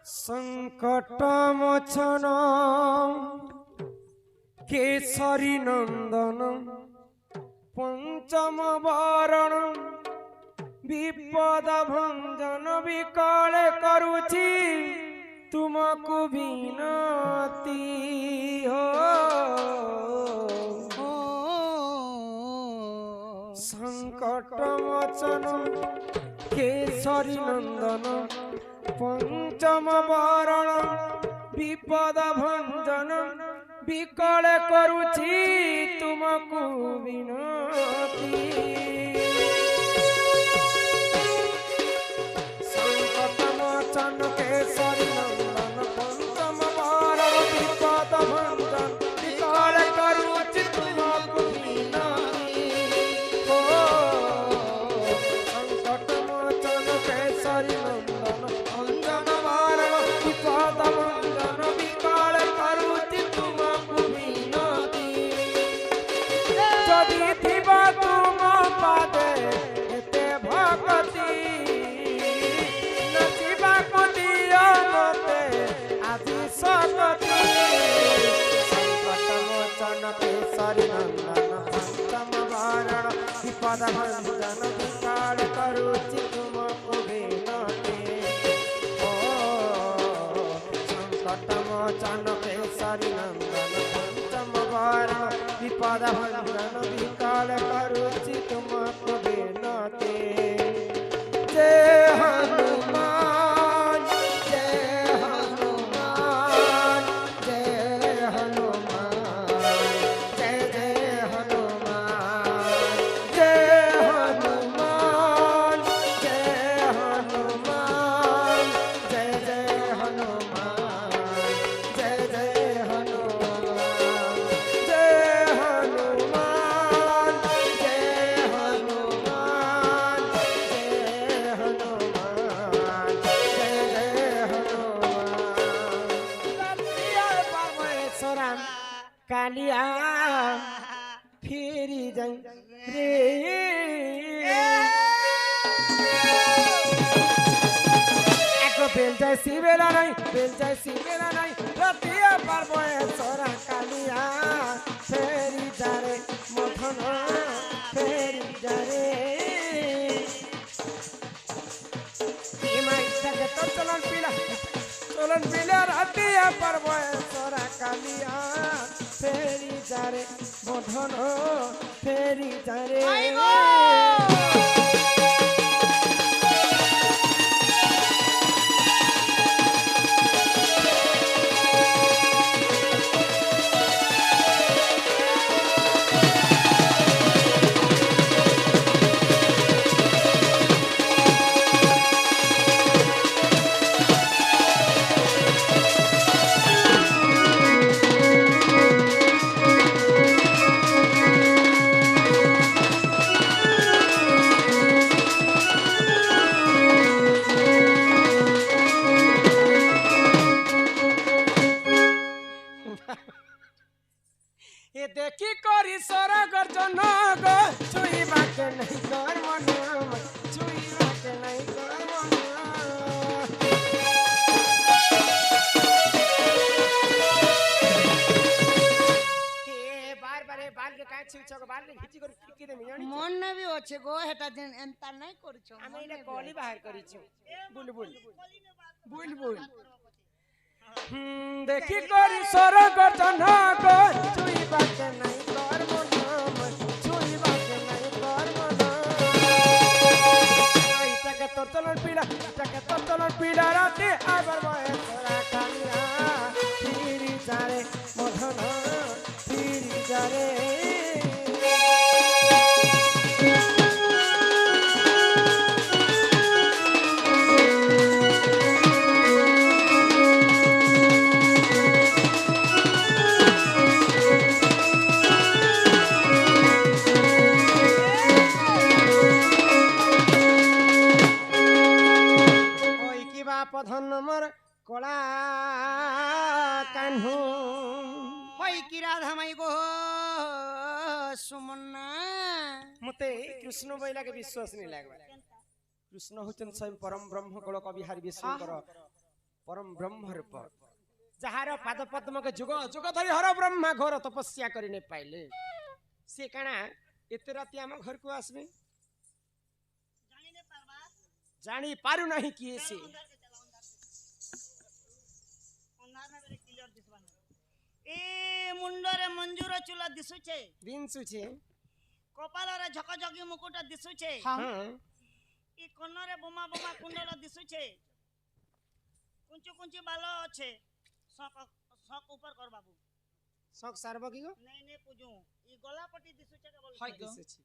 संकट मोचन केसरी नंदन पंचम वरण विपद भंजन विकल करुछि तुमको विनती हो संकट मोचन केसरी नंदन पंचम वरण विपद भंजन विकल करुछि तुमको विनती संकट मोचन केसरी नंदन पंचम वरण विपद भंजन विकल करुछि तुमको विनती हो संकट मोचन केसरी नंदन पंचम वरण विपद भंजन विकल करुछि तुमको विनती जदि थिबा तुम पादे एते भक्ति नचिबा को दियो मते आदि सकति संकट मोचन केसरी नंदन पंचम वरण विपद भंजन विकल करुछि तुमको विनती ओ संकट मोचन केसरी नंदन पंचम वरण विपद भंजन विकल करुछि तुमको विनती जय हनुमान जय हनुमान जय हनुमान जय जय हनुमान जय हनुमान जय हनुमान जय जय हनुमान जय जय हनुमान जय हनुमान जय हनुमान जय हनुमान जय जय हनुमान परमेश्वरम कालिया फेरी जाई रे एको बेल जाय सिबेला नहीं बेल जाय सिबेला नहीं रतिया परमेश्वर कालिया फेरी जारे मथन फेरी जारे तो चलन पीला रातिया परमेश्वर कालिया फेरी जारे मथन फेरी जारे ये देखी करी सर गर्जन गो छुई बाके नहीं कर मन छुई बाके नहीं कर मन के बार बार बाल के काट छुई छको बाल के खिची कर खिची दे मियानी मन ने भी होछे गो हेटा दिन एंता नहीं करछो আমি এটা কলি বাহির করিছি বুলবুল বুলবুল দেখি করি সর গর্জন গো ছুই বাকে নাই কর মন ছুই বাকে নাই কর মন ইটাকে তোর চলন পিড়া ইটাকে তোর চলন পিড়া রাতে আবার বয়ে তোরা কালিয়া ফিরি যারে মধন ফিরি যারে প্রধান নম্বর কলা কানহু হই কি রাধা মাই গো সুমন্না মতে কৃষ্ণ বইলাকে বিশ্বাস নি লাগবা কৃষ্ণ হচ্ছেন স্বয়ং পরম ব্রহ্ম কল কবিহারি বিষ্ণুଙ୍କର परम ब्रह्म रूप जहार पाद पद्म के जुग जुग धरी हर ब्रह्मा घोर तपस्या करि नै पाइले से काना एते राति हम घर को आसबे जानी पारु नहीं किए से ए मुंडरे मंजूर चूला दिसुचे दिन सुछे कपालरे झकझकी मुकुट दिसुचे हां ई कन्नरे बोमा बोमा कुंडल दिसुचे कुंची कुंची बाल अच्छे शक शक ऊपर कर बाबू शक सारब की गो नहीं पूजू ई गलापट्टी दिसुचे के बोल हाय दिसुची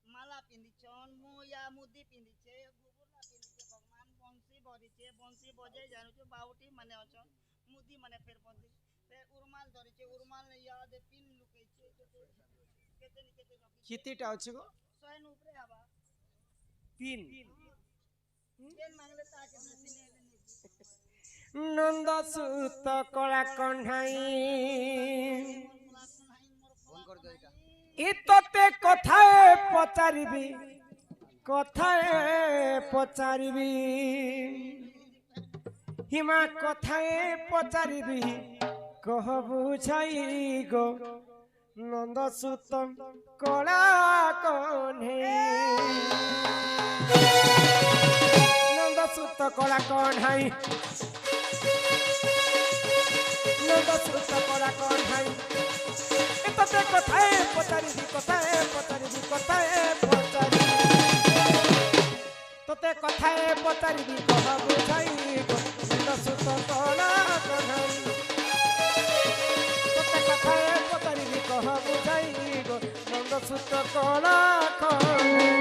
माला पिंदिचन मुया मुदी पिंदिचे गुबुरला पिंदिचे भगवान बंसी बजे जानुचे बाउटी माने अछन मुदी माने फेर पंदी फेर उरमाल धरिचे उरमाल ने याद पिन लुकेचे केते कितेटा अछि गो 100 न ऊपर आबा पिन पेन मांगले ताके नसीने नंद सुत कला कन्हाई इतते कथाए पचारिबी हिमा कथाए पचारिबी कह बुझाई गो नंद सुत कला कन्हाई नंद सुत कला कन्हाई नंद सुत कला कन्हाई तते कथाए पचारिबी तते कथाए पचारिबी कह बुझाई गो नंद सुत कला कन्हाई तते कथाए पचारिबी कह बुझाई गो नंद सुत कला कन्हाई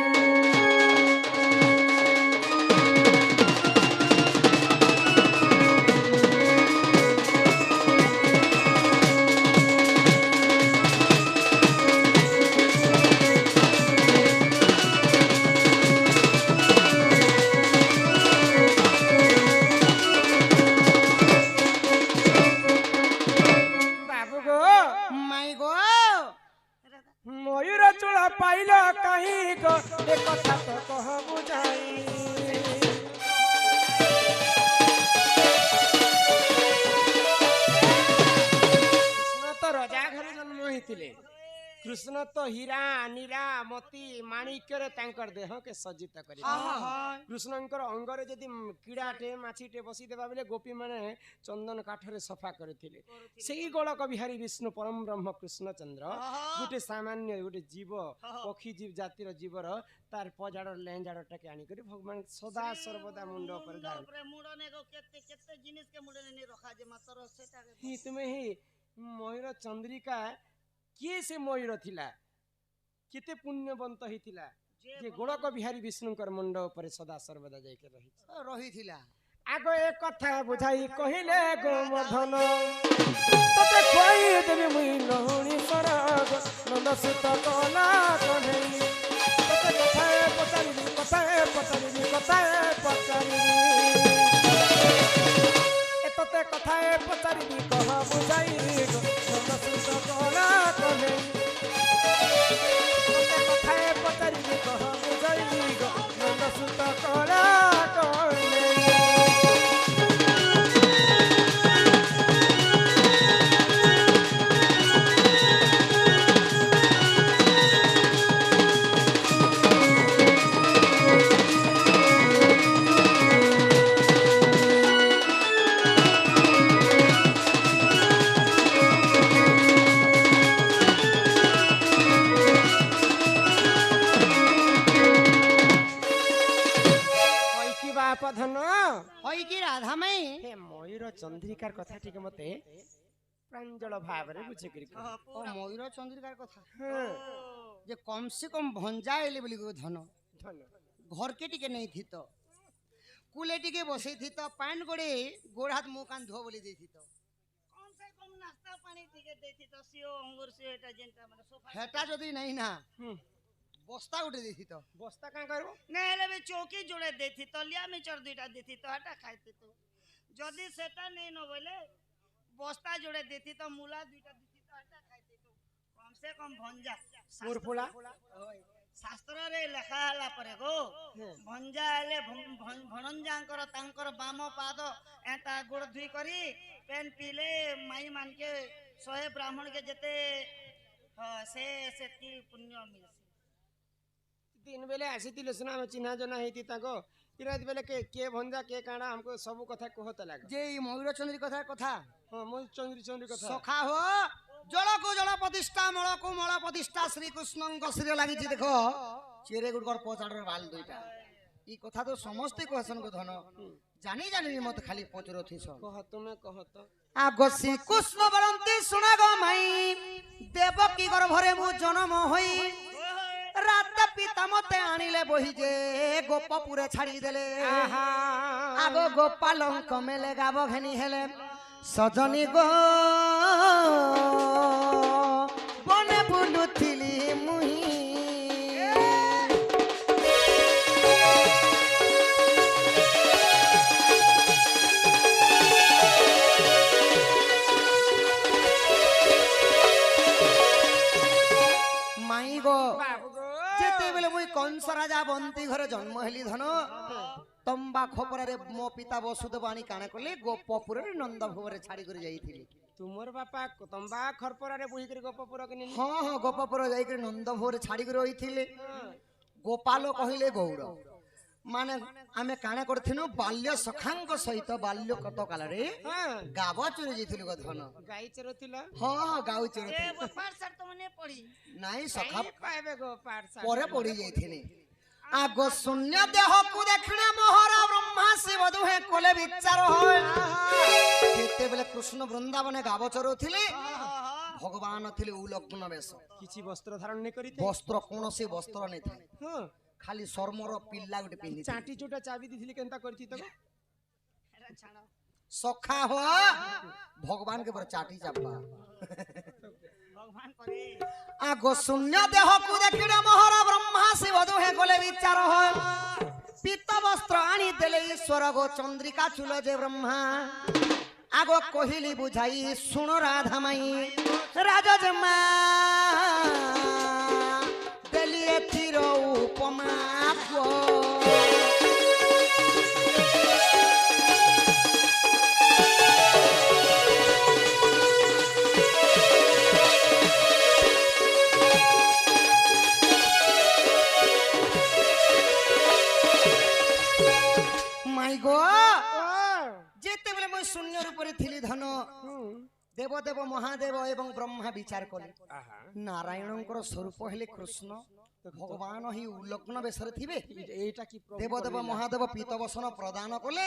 मयूर चूड़ा पाइल कहीं गो एक कथा तो कह बुझाई कृष्ण तो राजा घर जन्म होइतिले कृष्ण तो हीरा नीरा मोती माणिक्य तांकर देह के सज्जित करि कृष्णंकर अंगरे जदि कीड़ाटे माछीटे बसी देबा बेले गोपी माने चंदन काठरे सफा करथिले सेही गोलक बिहारी विष्णु परम ब्रह्म कृष्ण चंद्र गोटे सामान्य गोटे जीव पक्षी जीव जातिर जीवर तार पजाड़ लेंजाड़टा के आनी करी भगवान सदा सर्वदा मुंड पर धारण मुंडने को केते जिनिस के मुंडने ने रखा जे मात्र सेटा ही तुमे ही मयूर चंद्रिका किए से मयूर थिला केते पुण्यवंत हिथिला जे गोलक बिहारी विष्णुकर मुंड ऊपर सदा सर्वदा जाय के रही थिला आगो एक कथा बुझाई कहिले गोवर्धन तते खोई देबी मुई लहुणी सरग नंद सुत कला कन्हाई तते कथाए पचारिबी तते कथाए पचारिबी कह बुझाई नंद सुत कला कन्हाई तते कथाए पचारिबी कह बुझाई नंद सुत कला कन्हाई राधा मई हे मयूर चंद्रिकार कथा ठीक मते प्रांजल भाव रे बुझे करी ओ मयूर चंद्रिकार कथा जे कम से कम भंजा एले बोली को धन घर के टिके नहीं थी तो कुले टिके बसे थी तो पान गोड़े गोड़ हाथ मुंह कान धो बोली दे थी तो कम से कम नाश्ता पानी टिके दे थी तो सियो अंगूर से एटा जेंटा माने सोफा हेटा जदी नहीं ना बस्ता उठे देती तो बस्ता का करू नहीं हेले बे चौकी जोड़े देती तो लिया में चढ़ दुईटा देती तो हटा खाइते तो जदी सेटा नहीं न बोले बस्ता जोड़े देती तो मूला दुईटा देती तो हटा खाइते तो कम से कम भंजा मुरफुला शास्त्र रे लेखा हला परे गो भंजा हेले भणंजांकर तांकर बाम पाद एता गोड़ धुई करी पेन पीले माई मान के 100 ब्राह्मण के जते से सेती पुण्य मिलसी दिन बेले आसीथिले सुना हम चिन्हा जना हेती ताको इरात बेले के भंजा के काणा हमको सब कथा कहत लाग जे मयूर चंद्री कथा हां मोर चंद्री चंद्री कथा सखा हो जल को जल प्रतिष्ठा मल को मल प्रतिष्ठा श्री कृष्ण श्री लागि देखो चेरे गुडकर पचाडर बाल दुईटा ई कथा तो समस्त कहसन को धन जानी जानी मत खाली पचरो थिस कह तुमे कह तो आगो श्री कृष्ण बरंती सुना गो माई देवकी गर्भरे मु जन्म होई रात पिता मते आनिले बही जे गोपपुरे छाड़ी देले आगो गोपालंक मेले गाबो घेनी हेले सजनी गो बने बुलुथिली मुही माई गो जेते बेले मुई कंस राजा बंती घरे जन्म हेली धन तंबा खोपरारे मो पिता वसुदेव आनी काणे कले गोपपुर रे नंद भवरे छाड़ी कर जाईथिले तुमर बापा तंबा खरपरा रे बुही कर गोपपुर के नि हां हां गोपपुर जाई कर नंद भवरे छाड़ी कर होइथिले गोपाल कहिले गौर माने आमे काणे करथिनु बाल्य सखांग सहित बाल्य कत काल रे गाव चुरी जइथिलु ग धन गाई चरथिला हां हां गाव चुरी ए पाठ सर तो मने पड़ी नाही सखा पाएबे गो पाठ परे पड़ी जइथिने आगो शून्य देह को देखने मोहरा ब्रह्मा शिव दुहे कोले विचार होय केते बेले कृष्ण वृंदावने गाव चरोथिले भगवान थिले उलग्न वेश किछि वस्त्र धारण नै करिते वस्त्र कोनोसी वस्त्र नै थाए हां खाली शर्मर पिल्ला गुटे पिन्हि चाटी चोटा चाबी दिथिले केनता करथि तको एरा छाड़ो सखा हो भगवान के पर चाटी चापा भगवान करे आगो शून्य देह को देखिने मोहरा ब्रह्मा शिव दुहे कोले विचार होय पीत वस्त्र आनी देले ईश्वर गो चंद्रिका चुल जे ब्रह्मा आगो कोहिली बुझाई सुनो राधा माई राजजमा देलिए तीर उपमा को माई गो जेते बेले मैं शून्य रूपरे थिली धन देवदेव महादेव एवं ब्रह्मा विचार कले नारायणंकर स्वरूप हेले कृष्ण भगवान ही उलग्न बेसरे थिबे एटा की देवदेव महादेव पीतवसन प्रदान कले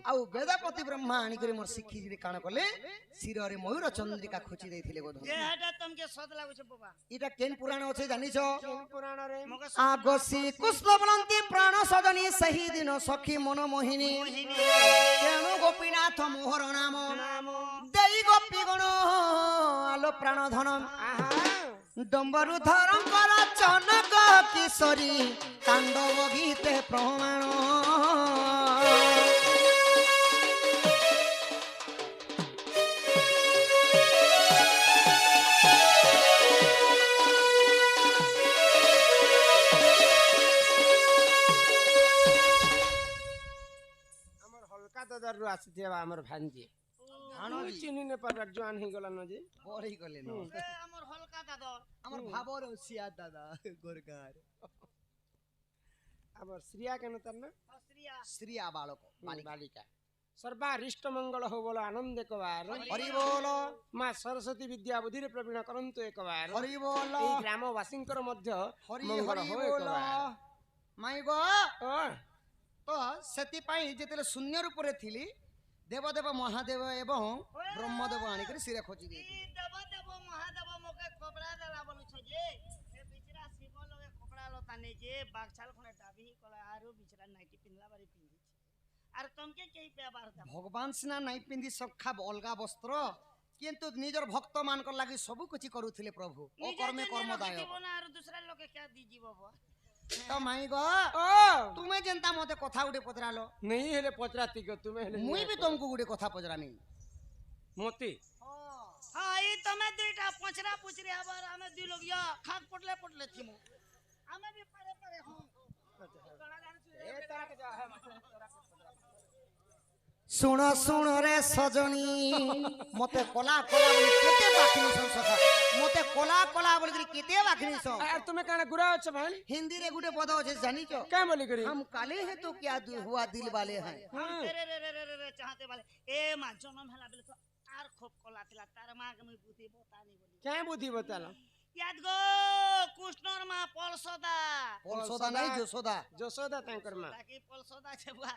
आ वेदपति ब्रह्मा आनी करे मोर शिखी रे कान कले सिर रे मयूर चंद्रिका खोची देथिले गो जे हटा तुमके सद लागु छ बाबा इटा केन पुराण अछि जानिछो पुराण रे आगो श्री कृष्ण बलंती प्राण सजनी सही दिन सखी मन मोहिनी तेणु गोपीनाथ मोहर नाम देई गोपी गण आलो प्राण धन डम्बरु धरंकर चनक किशोरी तांडव गीते प्रमाण हमर हल्का ददर रु आसीथिबा हमर भांजी हानो चिन्हि ने पर जवान हे गला न जे बरही गले न हमर हल्का दादा हमर भाबर ओसिया दादा गोरगार हमर श्रिया केन तरना श्रिया श्रिया बालक बालिका सर्वारिष्ट मंगल हो बोलो आनंद एक बार हरि बोल मां सरस्वती विद्या बुद्धि रे प्रवीण करंतु एक बार हरि बोल ए ग्रामवासींकर मध्य हरि मंगल हरि हो एक बोल बार माई गो ओ तो सेति पई जेतेले शून्य रूप रे थिली देवदेव महादेव एवं ब्रह्मदेव आनी करे सिरे खोजी दे देव देव महादेव मोके कपड़ा देला बोलु छ जे ए बिचरा शिव लगे कपड़ा लता नै जे बागछाल खने डाबी कला आरो बिचरा नाइटी पिनला बारी पिंदी आर तुमके केई पे बार दा भगवान सिना नाई पिंदी सखा अलगा वस्त्र किंतु निजर भक्त मानकर लागि सब कुछ करूथिले प्रभु ओ कर्मे कर्मदाय जीवन आरो दूसरा लोके क्या दीजी बाबा तो माई गो ओ तुमे जेंता मते कथा उडे पचरालो नहीं हेले पचराती को तुमे हेले मुई भी तुमको गुडे कथा पचरामी मोती हां ई तमे दुईटा पचरा पुचरी आबार हमें दुई लोग या खाक पटले पटले थिमु ଆମେ ବି ପାରେ ପାରେ ହଁ ଏ ତୋରା के जा है ଶୁଣ ଶୁଣ ରେ ସଜনী ମତେ କଲା କଲା ବୋଲି କେତେ ବାଖିନି ସଖା ମତେ କଲା କଲା ବୋଲି କେତେ ବାଖିନି ସ यार तुम्हें कहना गुरा अच्छा भाई हिंदी रे गुटे पद আছে জানিছো क्या बोली करी हम काले हैं तो क्या हुआ दिल वाले हैं हम रे रे रे रे रे चाहते वाले ए मा जन्म हला बेले तो आर खूब कला थिला तार मां के मुई बुद्धि बतानी बोली क्या बुद्धि बताला याद गो कृष्णर मां पलसदा পলসদা নাই যশোদা जसोदा तंकर मां ताकि पलसदा छे बुआ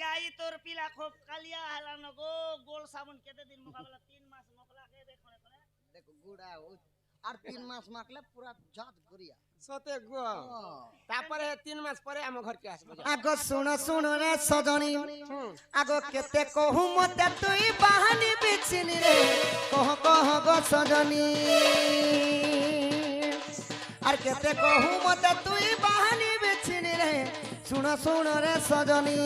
या ई तोर पिला खूब कालिया हला न गो गोल साबुन केते दिन मुकाबला 3 मास मोकला के देखो ने देखो गुड़ा আর 3 মাস মাকলে পুরা জাত গরিয়া सते गो तापर 3 मास परे हम घर के आसबो আগো শুণ শুণ রে সজনী আগো কেতে কহু মতে তুই বাহানি বিছিনি রে কহ কহ গো সজনী আর কেতে কহু মতে তুই বাহানি বিছিনি রে শুণ শুণ রে সজনী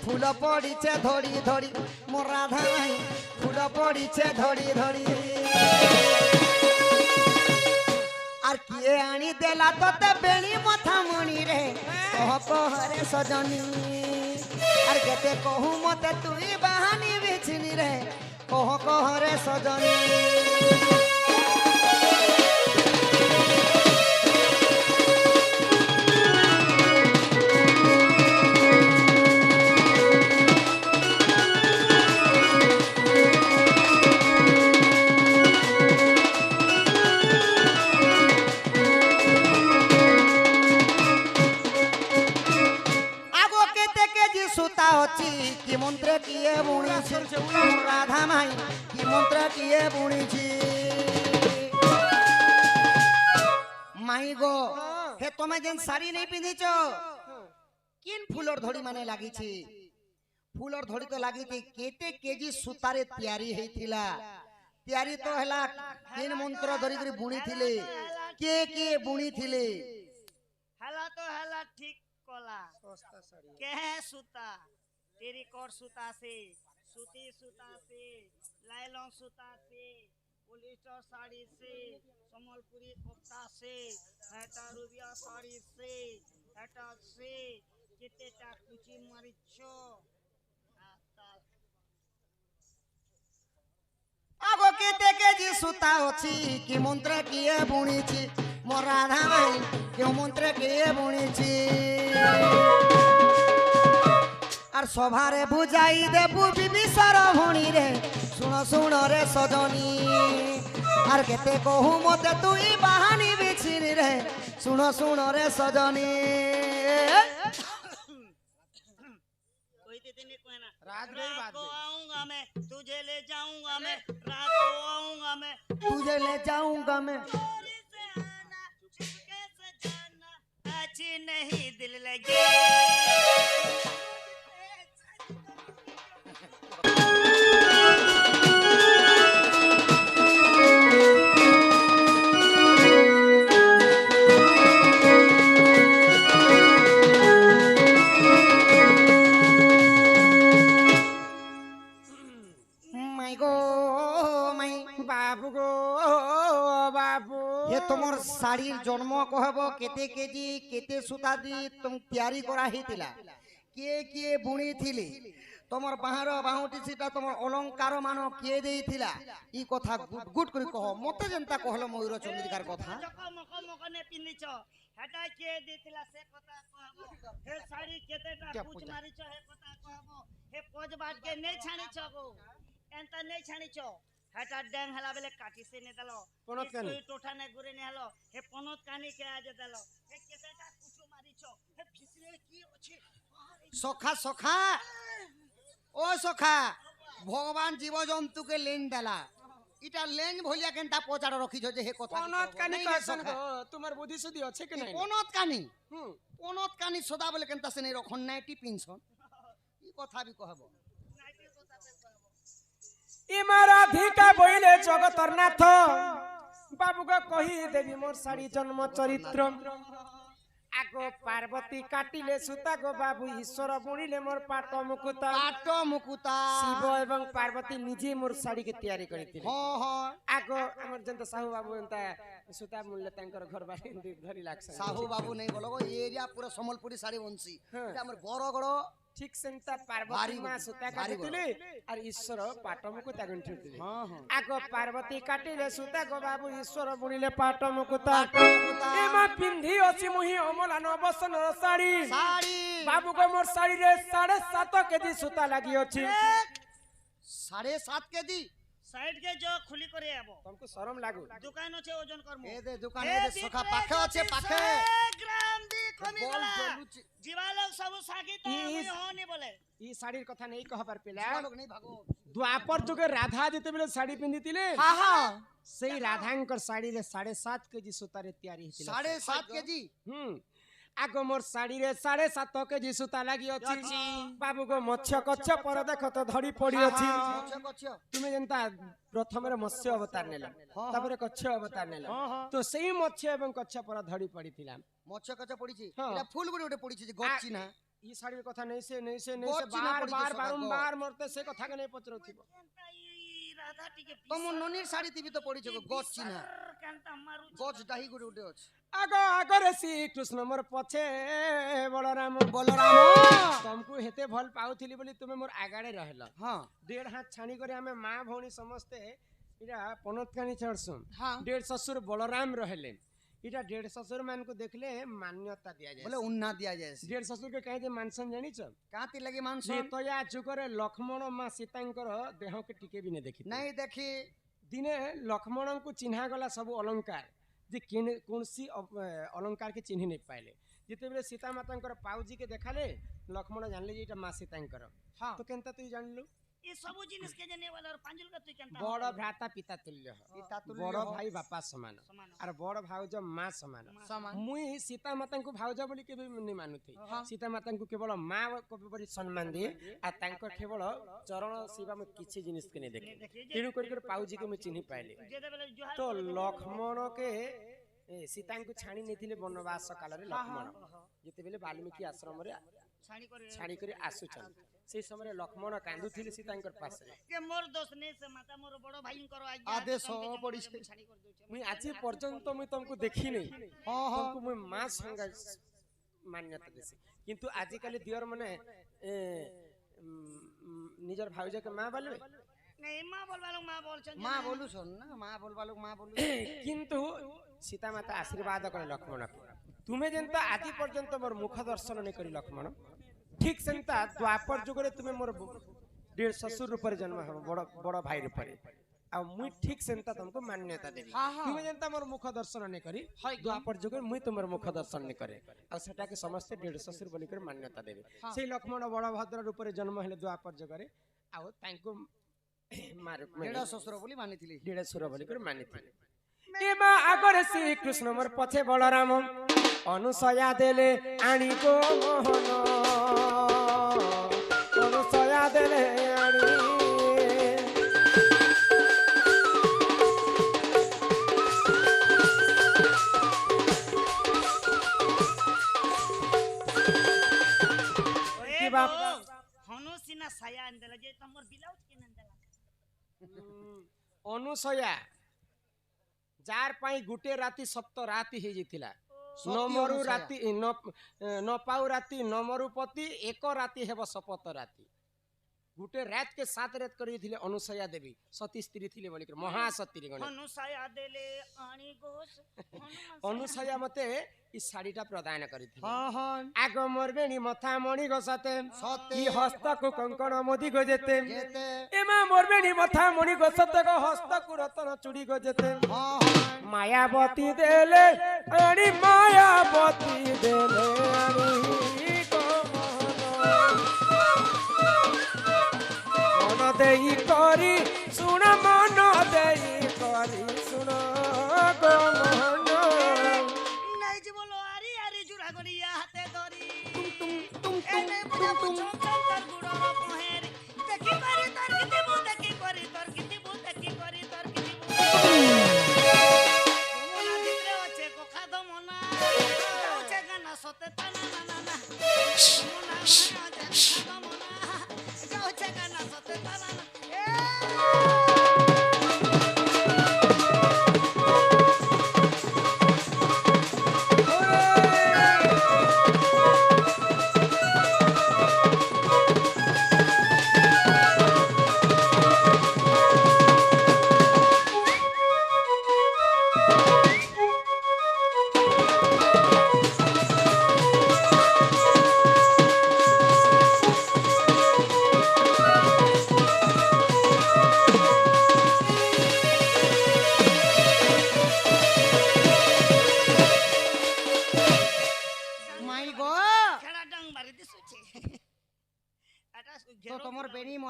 ফুল পড়িছে ধরি ধরি মোর রাধা নাই ফুল পড়িছে ধরি ধরি আর কিয়ে আনি দেলা তোতে বেণী মথা মণি রে কহ কহ রে সজনী আর কেতে কহু মতে তুই বাহানি বিছিনি রে কহ কহ রে সজনী কি মন্ত্রে কিয়ে বুনিছি রাধা মাই কি মন্ত্রে কিয়ে বুনিছি মাই গো হে তুমি যেন শাড়ি নেই পিঁধিছ কিন ফুলর ধড়ি মানে লাগিছি ফুলর ধড়ি তো লাগিছি কেতে কেজি সুতারে তৈয়ারি হইছিলা তৈয়ারি তো হেলা কিন মন্ত্র ধরি করে বুনিছিলে কে বুনিছিলে हला तो हला ठीक कला सस्ता साड़ी के है सूता टेरिकॉट सूता से सूती सूता से लाइलॉन सूता से पॉलिस्टर साड़ी से संबलपुरी कोफ्ता से हेटा रुबिया साड़ी से हेटा से केतेटा कुची मरिचो আগো কেতে কেজি সুতা অছি কি মন্ত্রে কিয়ে বুনিছি মোর রাধা ভাই কেউ মন্ত্রে কিয়ে বুনিছি আর সভারে বুঝাই দেবু বিবিসার ভণি রে শুণ শুণ রে সজনী আর কেতে কহু মতে তুই বাহানি বিছিনি রে শুণ শুণ রে সজনী रात गई बात को आऊंगा मैं तुझे ले जाऊंगा मैं रात को आऊंगा मैं तुझे ले जाऊंगा मैं चोरी से आना चुपके से जाना अच्छी नहीं दिल लगी তোমার শাড়ির জন্ম কহব কেতে কেজি কেতে সুতা দি তুমি তৈয়ারি করা হইতিলা কে বুনিথিলি তোমার বাহার বাহুটি সেটা তোমার অলঙ্কার মান কে দেইতিলা ই কথা গুট করে কহ মতে যেনতা কহলো ময়ূর চন্দ্রিকার কথা জক মক মক নে পিনিছ হেটা কে দিতিলা সে কথা কহব হে শাড়ি কেতেটা কুচ মারিছ হে কথা কহব হে পজ বাট के नहीं छाणीछ गो एंता नहीं छाणीछ हेटा डैंग हला बेले काटी से ने दलो पनत कानी टोठा ने गुरे ने हलो हे पनत कानी के आज दलो हे केतेटा कुचो मारिछ हे भिसरे की अछि सखा सखा ओ सखा भगवान जीव जंतु के लेन देला ইটা লেঞ্জ ভলিয়া কেনতা পচাড় রখিছ যে হে কথা পনত কানি কসন গো তোমার বুদ্ধি সুদ্ধি আছে কি নাই পনত কানি সদা বলে কেনতা সে নাই রখন নাইটি পিনছন ই কথা বি কহব ইমারাধিকা বইলে জগতর নাথ বাবুকে কহি দেবী মোর শাড়ি জন্ম চরিত্র আগো পার্বতী কাটিলে সুতা গো বাবু ঈশ্বর বুଣିলে মোর পাট মুকুতা শিব এবং পার্বতী নিজে মোর শাড়ি কে তৈয়ারি করিଥିଲେ আগো আমার জন্ত সাহু বাবু এন্তা সুতা মূল্য তাঙ্কর ঘর বাড়ি ধরি লাগছে সাহু বাবু নেই বলো এই এরিয়া পুরো সম্বলপুরি শাড়ি বনছি এটা আমার বড় বড় ঠিক সেন্তা পার্বতী মা সুতা কাটিଥିଲେ আর ঈশ্বর পাট মুকুতা গুন্থিଥିଲେ আগো পার্বতী কাটিলে সুতা গো বাবু ঈশ্বর বুଣିলে পাট মুকুতা এমা পিন্ধি অছি মুহি অমলা নবসন শাড়ি বাবু গো মোর শাড়ি রে 7.5 কেজি সুতা লাগি অছি 7.5 কেজি সাইড কে जो खुली करे आबो तुमको शरम लागू दुकान আছে ওজন করমু এ দে দোকান এ দে সখা পাখে আছে পাখে গ্রাম দি কমি গলা জিবা লোক সব সাকি তো হনি বলে ই শাড়ির কথা নেই কহবার পেলা লোক নেই ভাগো দ্বাপর যুগে রাধা যেতেবেলে শাড়ি পিন্ধিଥିଲେ সেই রাধাঙ্কর শাড়ি রে 7.5 কেজি সুতারে তৈয়ারি হইছিল 7.5 কেজি আগো মোর শাড়ি রে 7.5 কেজি সুতা লাগি অছি বাবু গো মৎস্য কচ্ছ পর দেখো তো ধরি পড়ি অছি তুমি যেনতা প্রথমে মৎস্য অবতার নেলা তারপরে কচ্ছ অবতার নেলা তো সেই মৎস্য এবং কচ্ছ পর ধরি পড়িছিলাম মৎস্য কচ্ছ পড়িছি এটা ফুল গুড়ি ওটা পড়িছি যে গচ্ছি না ই শাড়ির কথা নেই সে বারবার মরতে সে কথা কে নেই পচরথিব রাধা টিকে তম ননির শাড়ি তিবি তো পড়িছ গচ্ছি না কান্তা মারু গছ ডাহি গুড়ি উঠে আছে আগরে শ্রী কৃষ্ণ মোর পছে বলরাম तुमको हेते भल पाउथिली बोली तुमे मोर आगाड़े रहल डेढ़ हाथ छाणी करे हमें माँ भौणी समस्ते इरा पनत कानी चढ़सुन डेढ़ ससुर बलराम रहले इटा डेढ़ ससुर मान को देखले मान्यता दिया जाए बोले उन्ना दिया जाए डेढ़ ससुर के कहे मानसन जानी छ काती लगे मानसन तो या जुगरे लक्ष्मण माँ सीतांकर देह के टिके भी नहीं देखी नहीं देखी दिने लक्ष्मण को चिन्हा गला सब अलंकार जे कौनसी अलंकार के चिन्ह नहीं पाइले जिते बेले सीता माता पाउजी के देखाले लक्ष्मण जानले जे इटा माँ सीतांकर तो केनता तू जानलु ये सब जिनिस के जने वाला और पांजुल का तू केनता बड़ भ्राता पिता तुल्य बड़ भाई बापा समान और बड़ भाउज माँ समान मुई सीता माता को भाउज बोली के नहीं मानुथि सीता माता को केवल माँ को बड़ी सम्मान दिए आ तांको केवल चरण सेवा में किछि जिनिस के नहीं देखे तेणु कर पाउजी के मैं चिन्ह पाइले तो लक्ष्मण के सीता को छाणी नहीं वनवास काल लक्ष्मण जिते बेले वाल्मीकि आश्रम रे छाणी कर आसुचन से समय लक्ष्मण कांदुथिले सीतांकर पास रे के मोर दोस्त ने से माता मोर बड़ो भाई करो आदेश पड़ी छाणी कर दउ मुई आज पर्यंत मुई तुमको देखी नहीं तुमको मुई मां संग मान्यता देसी किंतु आज काली दियर माने निजर भाउज के मां बोलबे नहीं मां बोलबालो मां बोलछन मां बोलु छन ना मां बोलबालो मां बोलु किंतु सीता माता आशीर्वाद करे लक्ष्मण के तुमे जेंता आज पर्यंत मोर मुख दर्शन नहीं करी लक्ष्मण ठीक सेंता द्वापर जुगरे तुमे मोर डेढ़ ससुर रूप जन्म हो बड़ भाई रूप आ मुई ठीक सेंता तुमको मान्यता देबी तुमे जेंता मोर मुख दर्शन नहीं करी द्वापर जुगरे मुई तुमर मुख दर्शन नहीं करे आ सेटा के समस्त डेढ़ ससुर बोली कर मान्यता देबी सेई लक्ष्मण बड़ भद्र रूप जन्म हेले द्वापर जुगरे आ तांको मार डेढ़ ससुर बोली मानिथिली डेढ़ ससुर बोली कर मानिथिली एमा आगरे श्री कृष्ण मोर पछे बलराम अनुसया देले आनी को मोहन अनुसया देले आनी की बाप हनु सिना साया अंदला जे तमर ब्लाउज के नंदला अनुसया जार पाई गुटे राती सप्त राती हे जिथिला नमरु राती न पाउ राती नमरुपति एक राती हेब सपत राती गुटे रात के 7 रात करी थिले अनुसया देवी सती स्त्री थिले बोली कर महासती गण अनुसया देले आनी गोस अनुसया मते ई साड़ीटा प्रदान करी थी आग मोरबेनी मथा मणि गोसते ई हस्त को कंकण मोदी गजेते एमा मोरबेनी मथा मणि गोसते को हस्त को रतन चूड़ी गजेते मायावती देले अणी मायावती देले अणी को मन देई करी सुन मन देई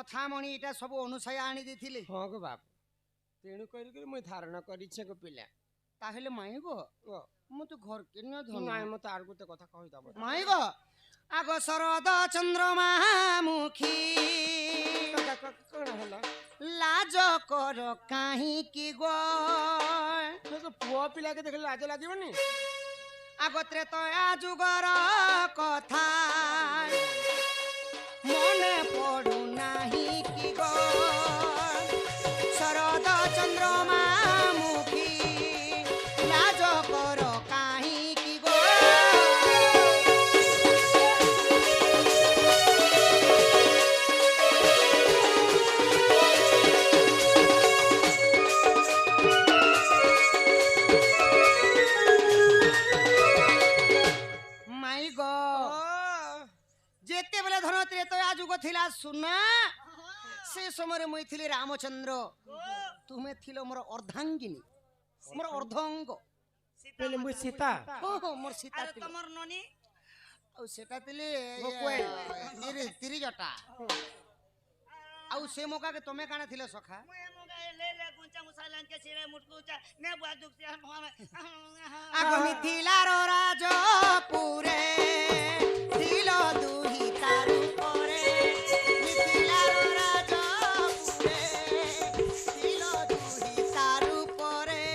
ମଥା ମଣି ଏଇଟା ସବୁ ଅନୁସୟା ଆଣି ଦେଇଥିଲେ। ହଁ ଗো ବାପ ତେଣୁ କରିକି ମୁଁ ଧାରଣା କରିଛେ ଗো ପିଲା। ତାହେଲେ ମାଇଁ ଗো ମୁଁ ତ ଘର କେନ ଧନ ନାଇଁ ମତେ ଆଉ ଗୋଟେ କଥା କହିଦବ ମାଇଁ ଗো ଆଗ ଶରଦ ଚନ୍ଦ୍ରମା ମୁଖୀ କଣ ହେଲା ଲାଜ କର କାହିଁକି ଗୋ ପୁଅ ପିଲାকে ଦେଖିଲେ ଲାଜ ଲାଗିବନି? ଆଗ ତ୍ରେତୟା ଯୁଗର କଥା ମନେ ପଡୁ ନାହିଁ କି ଗୋ ଶରଦ ଚନ୍ଦ୍ରମା ମୁଖୀ ଲାଜ କର କାହିଁକି ଗୋ ମାଇ ଗୋ ଯେତେବେଳେ ଧନ ତ୍ରେତୟା ଯୁଗ ଥିଲା ସୁନା ସେ ସମୟରେ ମୁଇଁ ଥିଲି ରାମଚନ୍ଦ୍ର ତୁମେ ଥିଲ ମୋର ଅର୍ଦ୍ଧାଙ୍ଗିନୀ ମୋର ଅର୍ଦ୍ଧଅଙ୍ଗ ପେଲେ ମୁଁ ସୀତା ମୋର ସୀତା ଆରେ ଥିଲ ତମର ନନି ଆଉ ସେଟା ଥିଲେ ଗୋକୁଏ। ତିରିଜଟା ଆଉ ସେ ମୌକାକେ ତମେ କାଣା ଥିଲ ସଖା ମୁଏ ମଗା ଲେ ଲେ ଗୁଞ୍ଚା ମୁସାଲାन के सिरे मुटकुचा ने बुआ दुख से ଆଗମୀ ଥିଲାର ରାଜପୁରେ ଥିଲ ଦୁହି ତାରୁ ପରେ ଥିଲାର ରାଜପୁରେ ଥିଲ ଦୁହି ତାରୁ ପରେ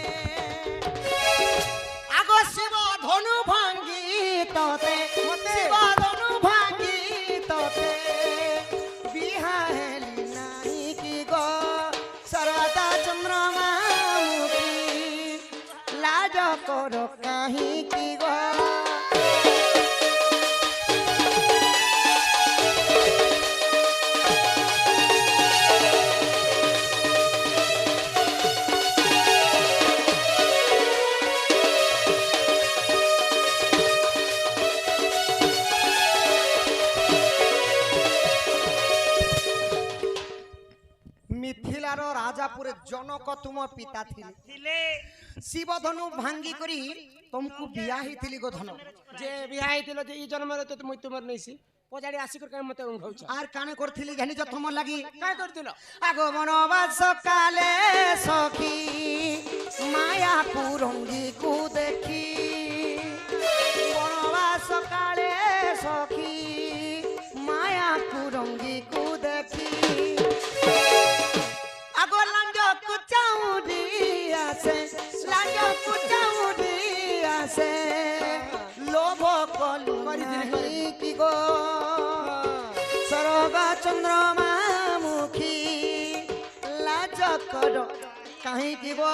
ଆଗ ଶିବ ଧନୁ ଭାଙ୍ଗି ତତେ ଶିବ ଧନୁ ଭାଙ୍ଗି ତତେ ବିହା ହେଲି ନାହିଁ କି ଗো ଶରଦ ଚନ୍ଦ୍ରମା ମୁଖୀ লাজ কর কাহিঁকি গো মিথিলার রাজাপুরে জনক তুম পিতা ଥିଲେ थिले শিবধনু ভাঙ্গি করি তোমাকে বিয়া হইছিলি গো ধন যে বিয়া ହେଇଥିଲ ଯେ ଇ ଜନ୍ମରେ ତ ମୁଇଁ ତୁମର ନେଇସି ପଜାଡ଼ି ଆସିକରି କାଇଁ ମତେ ଉଙ୍ଘଉଛ আর কানে করছিলি জানিছ তোমার লাগি କାଇଁ କରିଥିଲ আগো বনবাস কালে সখী মায়া পুরঙ্গি কু দেখি বনবাস কালে সখী মায়া পুরঙ্গি কু দেখি আগো লাঞ্জ কুচাউডি আসে লাঞ্জ কুচাউডি আসে লোভ কলু নাহি কি গো সরগ চন্দ্রমা মুখী লাজ কর কাহিঁকি গো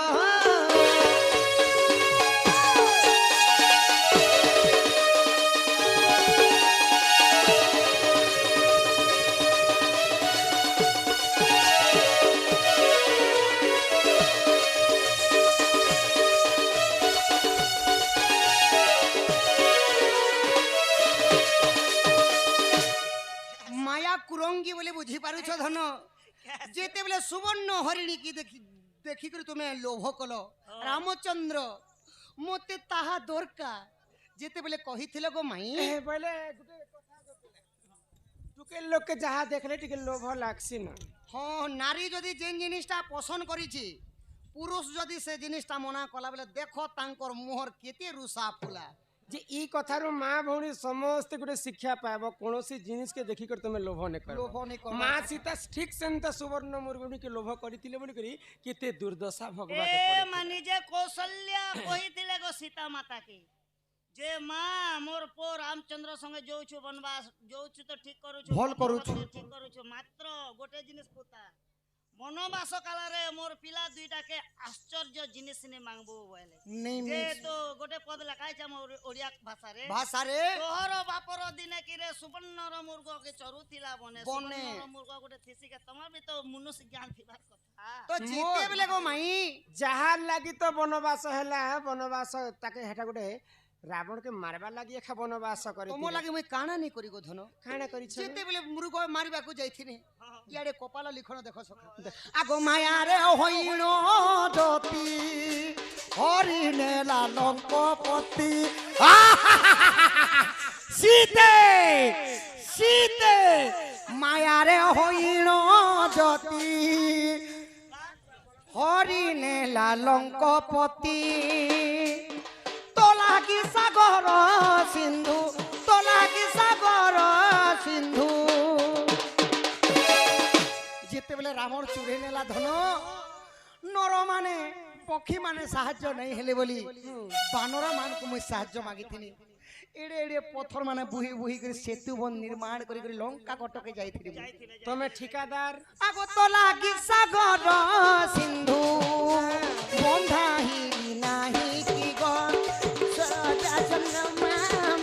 মায়া কুরঙ্গি বলে বুঝি পারুছ ধন যেতেবেলে সুবর্ণ হরিণী কি ଦେଖିକରି ତୁମେ ଲୋଭ କଲ ରାମଚନ୍ଦ୍ର ମୋତେ ତାହା ଦରକାର ଯେତେବେଳେ କହିଥିଲ ଗୋ ମାଇଁ ବୋଇଲେ ଗୋଟେ କଥା ଟୁକେ ଲୋକେ ଯାହା ଦେଖିଲେ ଟିକେ ଲୋଭ ଲାଗ୍ସି ନା ହଁ ନାରୀ ଯଦି ଯେନ୍ ଜିନିଷଟା ପସନ୍ଦ କରିଛି ପୁରୁଷ ଯଦି ସେ ଜିନିଷଟା ମନା କଲା ବେଲେ ଦେଖ ତାଙ୍କର ମୁହଁର କେତେ ରୁଷା ଫୁଲା ଯେ ଇ କଥାରୁ ମା ଭଉଣୀ ସମସ୍ତେ ଗୋଟେ ଶିକ୍ଷା ପାଇବ କୌଣସି ଜିନିଷକେ ଦେଖିକରି ତମେ ଲୋଭ ନେ କର ଲୋଭ ନି କର ମା ସୀତା ଠିକ ସେନ୍ତା ସୁବର୍ଣ୍ଣ ମୁର୍ଗୁଣୀକେ ଲୋଭ କରିଥିଲେ ବୋଲିକରି କେତେ ଦୁର୍ଦଶା ए ଭୋଗବାକେ मानी जे कौशल्या कहिथिले गो सीता माता के जे मां मोर पो रामचंद्र संगे जोछु वनवास जोछु तो ठीक करूछु भल करूछु। ठीक करूछु मात्र गोटे जिनिस पुता वनवास काल रे मोर पिला दुईटा के आश्चर्य जिनिस ने मांगबो बोले नहीं जे मिस तो गोटे पद लखाइ छ मोर ओडिया भाषा रे ଭାଷାରେ तोहर बापर दिने कि रे सुवर्णर मुर्ग के चरुथिला बने बने। सुवर्णर मुर्ग गोटे थिसी के तमर भी तो मनुष्य ज्ञान थिबार कथा ତ ଯେତେବେଳେ ଗୋ ମାଇଁ ଯାହା ଲାଗି ତ ବନବାସ ହେଲା ବନବାସ ତାକେ ହେଟା ଗୋଟେ ରାବଣ କେ ମାରବା ଲାଗି ଏଖା ବନବାସ କରି ତମ ଲାଗି ମୁଇଁ କାଣା ନି କରି ଗୋ ଧନ କାଣା କରିଛ ଯେତେବେଳେ ମୃଗ ମାରିବାକୁ ଯାଇଥିନି ଇଆଡେ କପାଳ ଲିଖନ ଦେଖ ସଖା ଆଗ ମାୟାରେ ହଇଣ ଜତି ହରି ନେଲା ଲଙ୍କପତି ସୀତେ ସୀତେ মায়ারে হইল যতি হরি নেলা লঙ্কপতি তোলাগি সাগর সিন্ধু তোলাগি সাগর সিন্ধু যেতেবেলে রামর চুরি নেলা ধন নর মানে পক্ষী মানে সাহায্য নেই হেলে বলি বানরা মানকু মুই সাহায্য মাগিথিনি এড়ে এড়ে পথর মানে বুহি বুহি করে সেতু বন নির্মাণ করে করে লঙ্কা কটকে যাইথিলি তুমি ঠিকাদার আগো তো লাগি সাগর সিন্ধু বন্ধাহি নাহি কি গো সজা চন্দ্রমা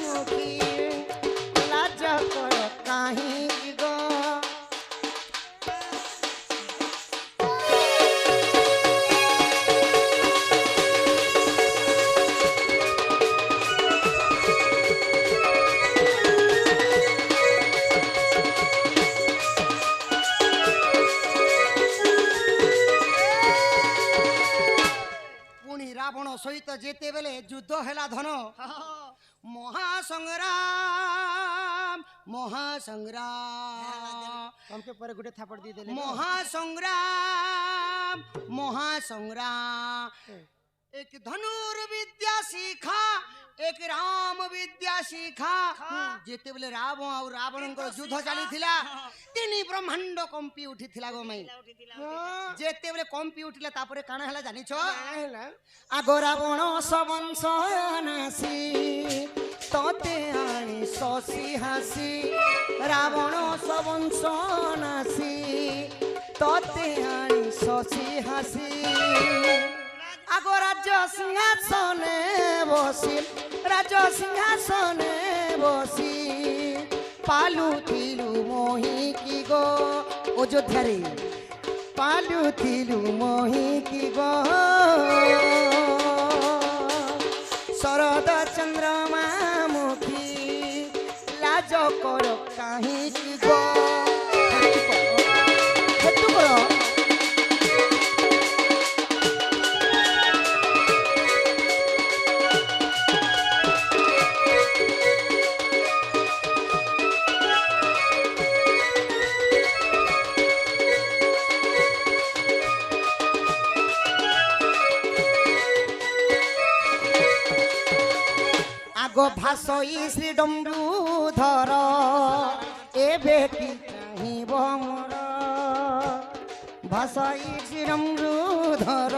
মুখী লাজ কর কাহি কি গো সহিত যেতে বেলে যুদ্ধ হেলা ধন মহাসংগ্রাম মহাসংগ্রাম हमके पर गुटे थापड़ दी देले মহাসংগ্রাম মহাসংগ্রাম एक धनुर्विद्या सीखा एक राम विद्या सीखा जेते बेले राम और रावण युद्ध चली थिला तिनी ब्रह्मांड कंपी उठी थिला गो मई जेते बेले कंपी उठिला तापरे काना हला जानि छ आगो रावण सबंश नासी तोते आनी ससी हासी रावण सबंश नासी तोते आनी ससी हासी আগো রাজ্য সিংহাসনে বসি রাজ্য সিংহাসনে বসি পালুথিলু মোহি কি গো অযোধ্যারে পালুথিলু মোহি কি গো শরদ চন্দ্রমা মুখী লাজ কর কাহি কি গো হেতু কর ভাসই শ্রী ডম্বুধর এবে কি চাহিব মোর ভাসই শ্রী ডম্বুধর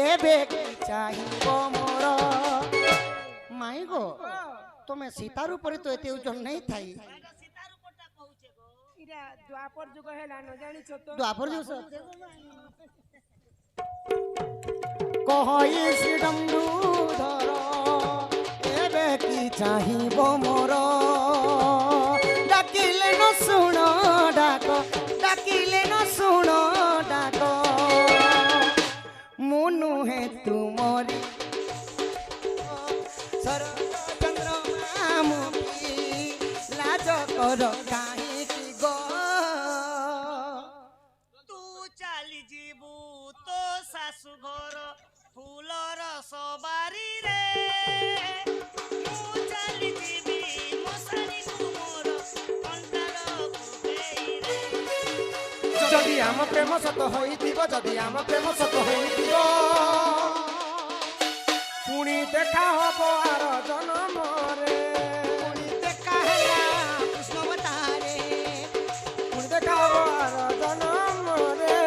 এবে কি চাহিব মোর মাই গো তুমি সীতার উপরে তো এতে ওজন নেই থাই সীতার উপরটা কହୁছে গো ইরা দ্বাপর যুগ হেলা ন জানিছ তো দ্বাপর যুগ কহই শ্রী ডম্বুধর এবে কি চাহিব মোর ডাকিলে ন শুণ ডাক ডাকিলে ন শুণ ডাক মনু হে তুমরি শরদ চন্দ্রমা মুখী লাজ কর কাহিকি গো তু চালি ଯିବୁ তো শাশু ঘর ফুলর সবারি রে যদি আম প্রেম সত হইতিব যদি আম প্রেম সত হইতিব পুଣି দেখা হব আর জনমরে পুনি দেখা হেলা কৃষ্ণ অবতারে পুଣି দেখা হব আর জনমরে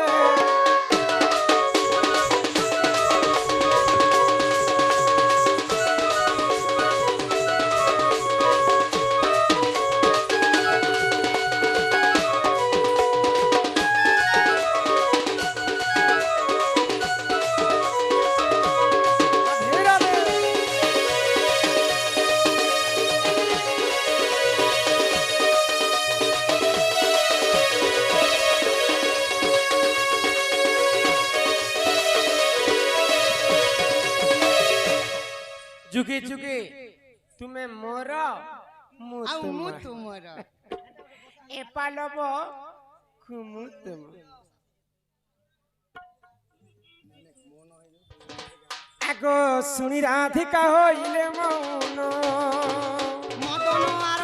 যুগে যুগে তুমি মোর ଆଉ ମୁଁ ତୁମର এপালব খুমু তুম আগ শুনি রাধিকা হইলে মৌন মদন আর